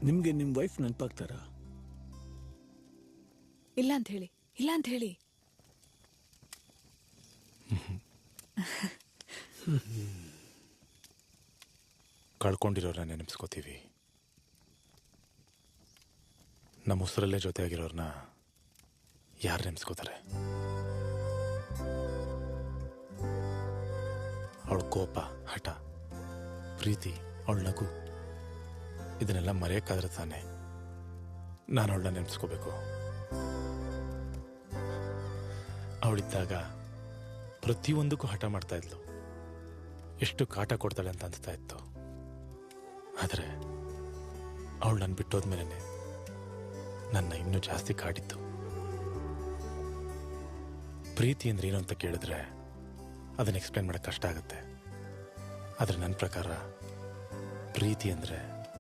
ನಿಮ್ಗೆ ನಿಮ್ ವೈಫ್ ನೆನಪಾಗ್ತಾರಾ? ಇಲ್ಲ ಅಂತ ಹೇಳಿ, ಇಲ್ಲ ಅಂತ ಹೇಳಿ. ಕಳ್ಕೊಂಡಿರೋರನ್ನ ನೆನಪಿಸ್ಕೋತೀವಿ, ನಮ್ಮ ಉಸಿರಲ್ಲೇ ಜೊತೆಯಾಗಿರೋರನ್ನ ಯಾರು ನೆನೆಸ್ಕೋತಾರೆ? ಅವಳ ಕೋಪ, ಹಠ, ಪ್ರೀತಿ, ಅವಳ ನಗು, ಇದನ್ನೆಲ್ಲ ಮರೆಯಕ್ಕಾದ್ರೆ ತಾನೆ ನಾನು ಅವಳನ್ನ ನೆನೆಸ್ಕೋಬೇಕು. ಅವಳಿದ್ದಾಗ ಪ್ರತಿಯೊಂದಕ್ಕೂ ಹಠ ಮಾಡ್ತಾ ಇದ್ಲು, ಎಷ್ಟು ಕಾಟ ಕೊಡ್ತಾಳೆ ಅಂತ ಅನ್ಸ್ತಾ ಇತ್ತು. ಆದರೆ ಅವಳು ನನ್ನ ಬಿಟ್ಟೋದ್ಮೇಲೆ ನನ್ನ ಇನ್ನೂ ಜಾಸ್ತಿ ಕಾಡಿತ್ತು. ಪ್ರೀತಿ ಅಂದ್ರೆ ಏನು ಅಂತ ಕೇಳಿದ್ರೆ ಅದನ್ನ ಎಕ್ಸ್ಪ್ಲೇನ್ ಮಾಡಕ್ಕೆ ಕಷ್ಟ ಆಗುತ್ತೆ. ಆದರೆ ನನ್ನ ಪ್ರಕಾರ ಪ್ರೀತಿ ಅಂದರೆ